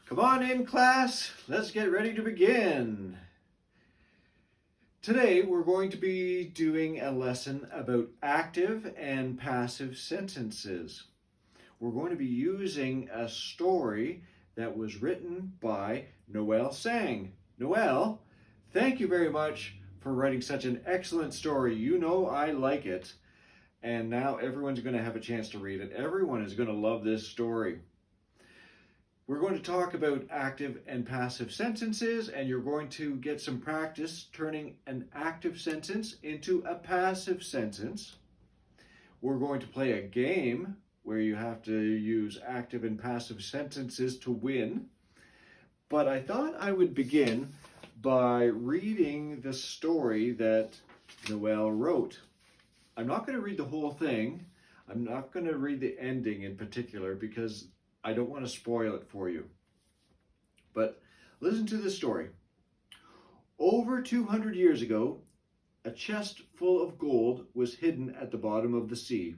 Come on in, class. Let's get ready to begin. Today we're going to be doing a lesson about active and passive sentences. We're going to be using a story that was written by Noelle Sang. Noelle, thank you very much for writing such an excellent story. You know I like it. And now everyone's going to have a chance to read it. Everyone is going to love this story. We're going to talk about active and passive sentences, and you're going to get some practice turning an active sentence into a passive sentence. We're going to play a game where you have to use active and passive sentences to win. But I thought I would begin by reading the story that Noelle wrote. I'm not going to read the whole thing. I'm not going to read the ending in particular because I don't want to spoil it for you. But listen to this story. Over 200 years ago, a chest full of gold was hidden at the bottom of the sea.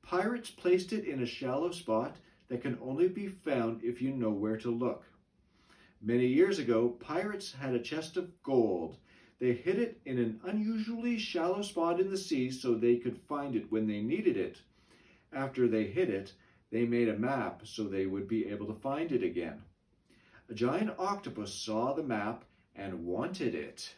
Pirates placed it in a shallow spot that can only be found if you know where to look. Many years ago, pirates had a chest of gold. They hid it in an unusually shallow spot in the sea so they could find it when they needed it. After they hid it, they made a map so they would be able to find it again. A giant octopus saw the map and wanted it.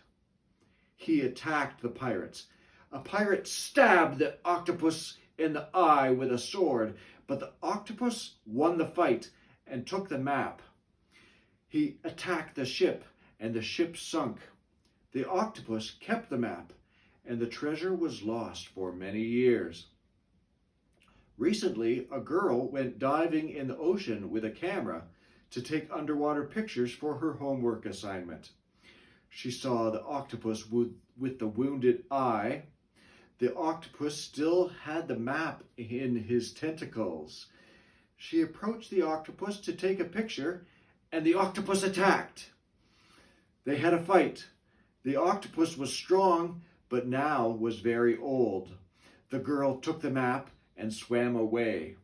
He attacked the pirates. A pirate stabbed the octopus in the eye with a sword, but the octopus won the fight and took the map. He attacked the ship, and the ship sunk. The octopus kept the map, and the treasure was lost for many years. Recently, a girl went diving in the ocean with a camera to take underwater pictures for her homework assignment. She saw the octopus with the wounded eye. The octopus still had the map in his tentacles. She approached the octopus to take a picture, and the octopus attacked. They had a fight. The octopus was strong, but now was very old. The girl took the map and swam away.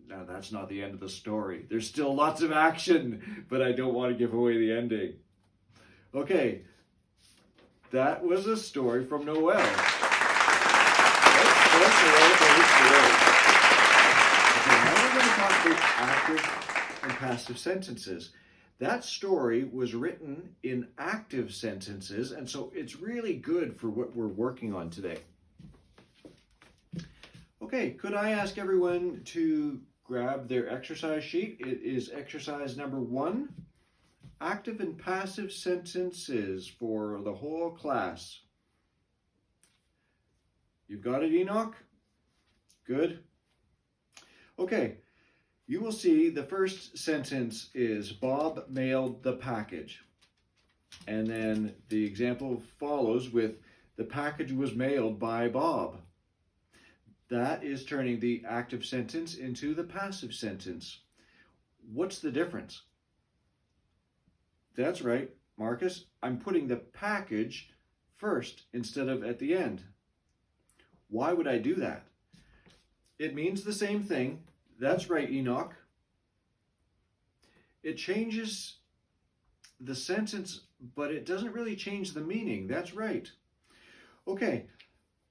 Now that's not the end of the story. There's still lots of action, but I don't want to give away the ending. Okay, that was a story from Noelle. Let's Okay, now we're going to talk about active and passive sentences. That story was written in active sentences, and so it's really good for what we're working on today. Okay, could I ask everyone to grab their exercise sheet? It is exercise number 1, active and passive sentences for the whole class. You've got it, Enoch? Good. Okay, you will see the first sentence is Bob mailed the package. And then the example follows with the package was mailed by Bob. That is turning the active sentence into the passive sentence. What's the difference? That's right, Marcus. I'm putting the package first instead of at the end. Why would I do that? It means the same thing. That's right, Enoch. It changes the sentence, but it doesn't really change the meaning. That's right. Okay,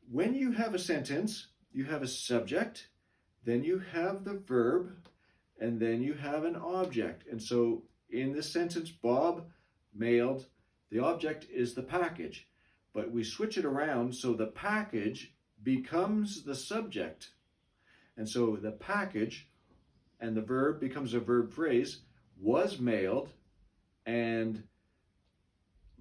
when you have a sentence, you have a subject, then you have the verb, and then you have an object. And so in this sentence, Bob mailed, the object is the package, but we switch it around so the package becomes the subject. And so the package and the verb becomes a verb phrase, was mailed, and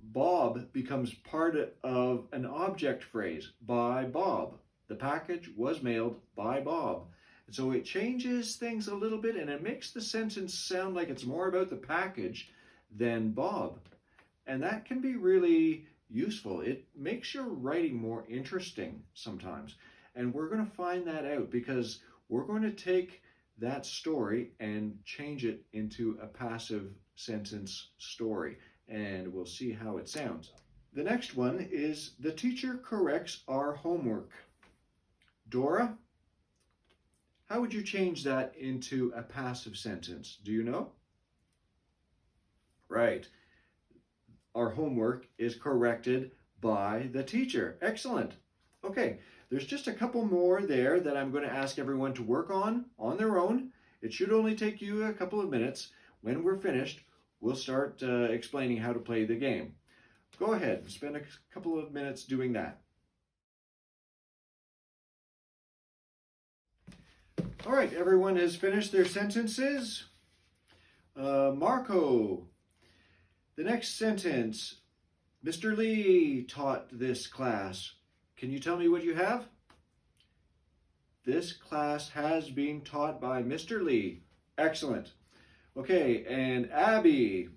Bob becomes part of an object phrase, by Bob. The package was mailed by Bob. And so it changes things a little bit, and it makes the sentence sound like it's more about the package than Bob. And that can be really useful. It makes your writing more interesting sometimes. And we're going to find that out because we're going to take that story and change it into a passive sentence story. And we'll see how it sounds. The next one is the teacher corrects our homework. Dora, how would you change that into a passive sentence? Do you know? Right. Our homework is corrected by the teacher. Excellent. Okay, there's just a couple more there that I'm going to ask everyone to work on their own. It should only take you a couple of minutes. When we're finished, we'll start explaining how to play the game. Go ahead and spend a couple of minutes doing that. All right, everyone has finished their sentences. Marco, the next sentence. Mr. Lee taught this class. Can you tell me what you have? This class has been taught by Mr. Lee. Excellent. Okay, and Abby,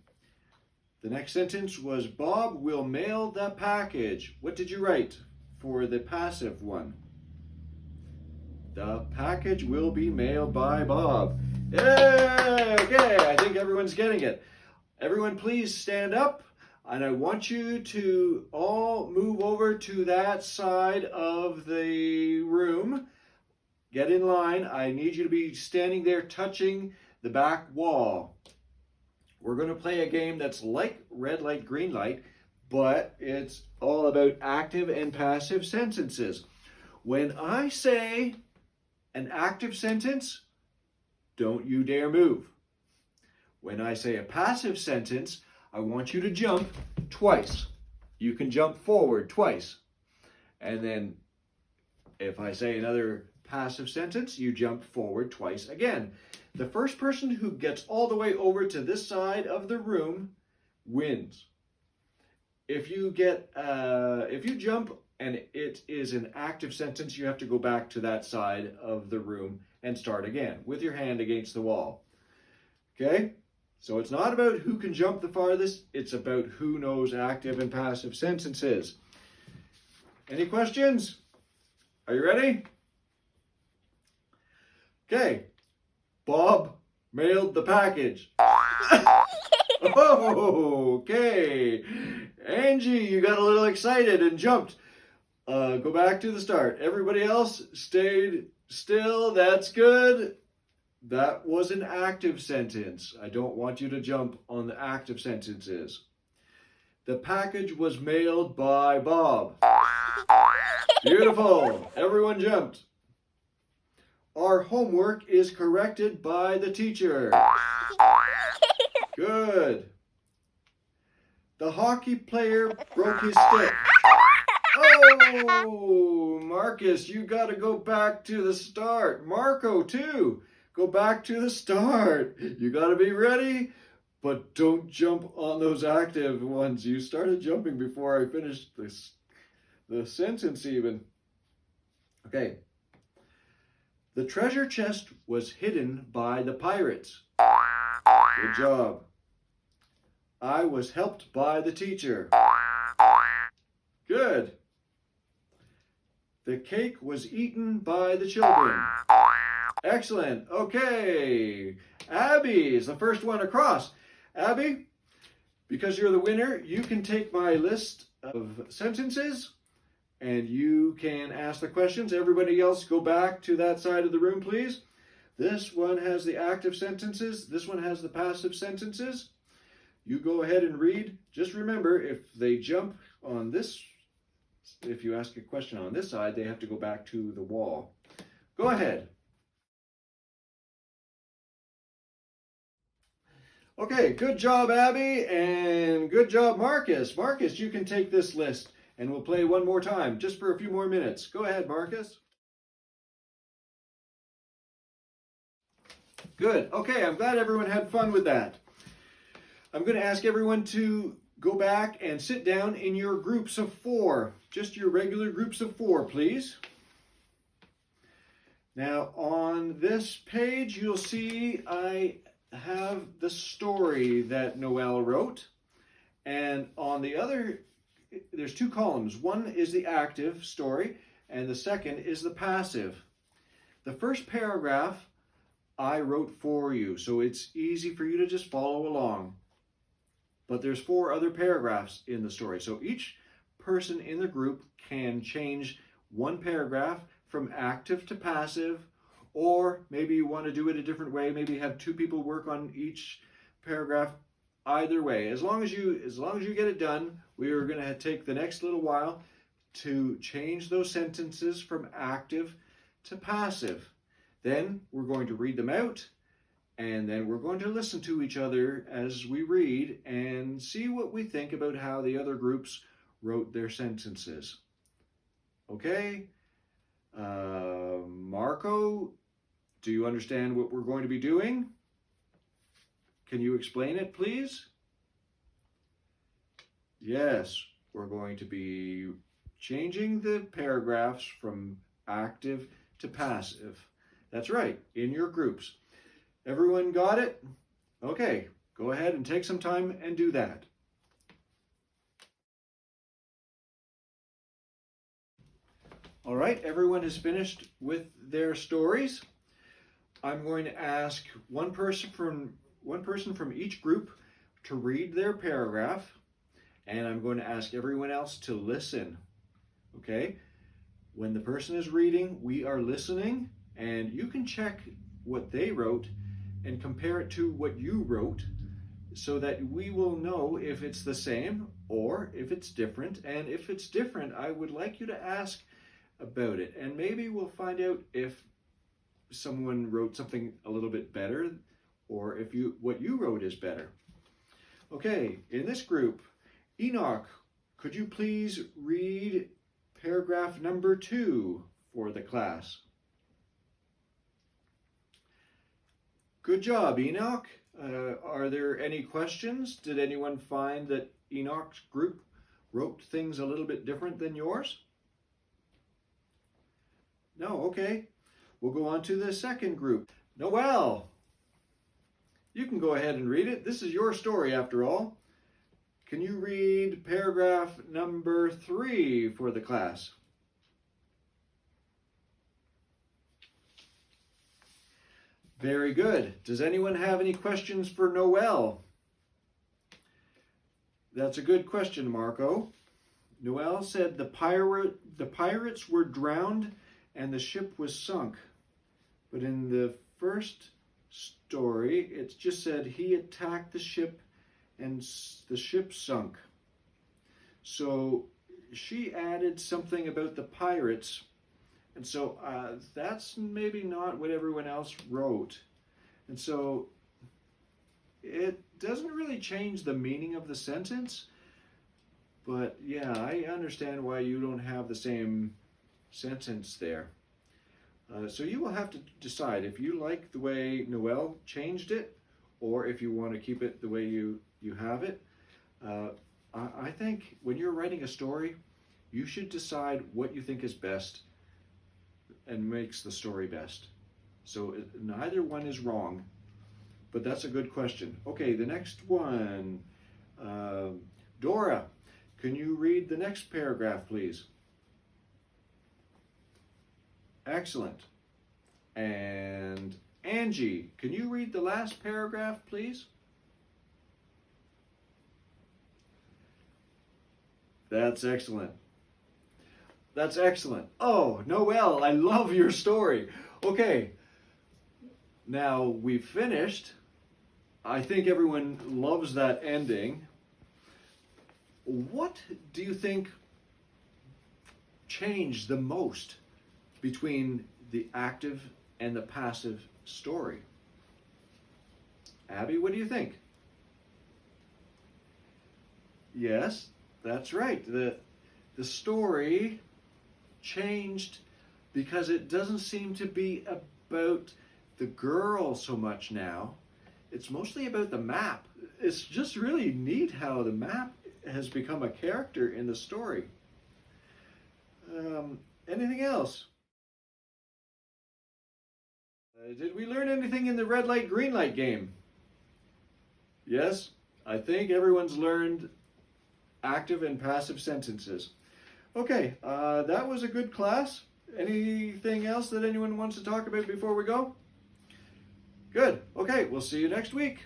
the next sentence was Bob will mail the package. What did you write for the passive one? The package will be mailed by Bob. Yay! Okay, I think everyone's getting it. Everyone please stand up, and I want you to all move over to that side of the room. Get in line. I need you to be standing there touching the back wall. We're going to play a game that's like red light, green light, but it's all about active and passive sentences. When I say an active sentence, don't you dare move. When I say a passive sentence, I want you to jump twice. You can jump forward twice. And then if I say another passive sentence, you jump forward twice again. The first person who gets all the way over to this side of the room wins. If you jump and it is an active sentence, you have to go back to that side of the room and start again with your hand against the wall. Okay? So it's not about who can jump the farthest, it's about who knows active and passive sentences. Any questions? Are you ready? Okay. Bob mailed the package. Oh, okay. Angie, you got a little excited and jumped. Go back to the start. Everybody else stayed still. That's good. That was an active sentence. I don't want you to jump on the active sentences. The package was mailed by Bob. Beautiful. Everyone jumped. Our homework is corrected by the teacher. Good. The hockey player broke his stick. Oh, Marcus, you got to go back to the start. Marco, too. Go back to the start. You got to be ready, but don't jump on those active ones. You started jumping before I finished the sentence even. Okay. The treasure chest was hidden by the pirates. Good job. I was helped by the teacher. Good. The cake was eaten by the children. Excellent. Okay. Abby is the first one across. Abby, because you're the winner, you can take my list of sentences and you can ask the questions. Everybody else go back to that side of the room, please. This one has the active sentences. This one has the passive sentences. You go ahead and read. Just remember, if they jump on this, if you ask a question on this side, they have to go back to the wall. Go ahead. Okay, good job, Abby, and good job, Marcus. Marcus, you can take this list, and we'll play one more time, just for a few more minutes. Go ahead, Marcus. Good. Okay, I'm glad everyone had fun with that. I'm going to ask everyone to go back and sit down in your groups of 4. Just your regular groups of 4, please. Now, on this page, you'll see I have the story that Noelle wrote. And on the other, there's 2 columns. One is the active story, and the second is the passive. The first paragraph I wrote for you, so it's easy for you to just follow along. But there's 4 other paragraphs in the story, so each person in the group can change one paragraph from active to passive, or maybe you want to do it a different way, maybe have 2 people work on each paragraph. either way. As long as you get it done, we are going to take the next little while to change those sentences from active to passive. Then we're going to read them out, and then we're going to listen to each other as we read and see what we think about how the other groups wrote their sentences. Okay? Marco, do you understand what we're going to be doing? Can you explain it, please? Yes, we're going to be changing the paragraphs from active to passive. That's right, in your groups. Everyone got it? Okay, go ahead and take some time and do that. All right, everyone has finished with their stories. I'm going to ask one person from each group to read their paragraph, and I'm going to ask everyone else to listen. Okay? When the person is reading, we are listening, and you can check what they wrote and compare it to what you wrote so that we will know if it's the same or if it's different. And if it's different, I would like you to ask about it, and maybe we'll find out if someone wrote something a little bit better or if what you wrote is better. Okay, in this group, Enoch, could you please read paragraph number 2 for the class? Good job, Enoch. Are there any questions? Did anyone find that Enoch's group wrote things a little bit different than yours? No, okay. We'll go on to the second group. Noelle, you can go ahead and read it. This is your story after all. Can you read paragraph number 3 for the class? Very good. Does anyone have any questions for Noelle? That's a good question, Marco. Noelle said the pirates were drowned and the ship was sunk. But in the first story, it just said he attacked the ship and the ship sunk. So she added something about the pirates, and so that's maybe not what everyone else wrote. And so it doesn't really change the meaning of the sentence, but yeah, I understand why you don't have the same sentence there. So you will have to decide if you like the way Noelle changed it or if you want to keep it the way you have it. I think when you're writing a story, you should decide what you think is best and makes the story best. So neither one is wrong, but that's a good question. Okay, the next one. Dora, can you read the next paragraph, please? Excellent. And Angie, can you read the last paragraph, please? That's excellent. That's excellent. Oh, Noelle, I love your story. Okay, now we've finished. I think everyone loves that ending. What do you think changed the most between the active and the passive story? Abby, what do you think? Yes, that's right. The story changed because it doesn't seem to be about the girl so much now. It's mostly about the map. It's just really neat how the map has become a character in the story. Anything else? Did we learn anything in the red light, green light game? Yes, I think everyone's learned active and passive sentences. Okay, that was a good class. Anything else that anyone wants to talk about before we go? Good. Okay, we'll see you next week.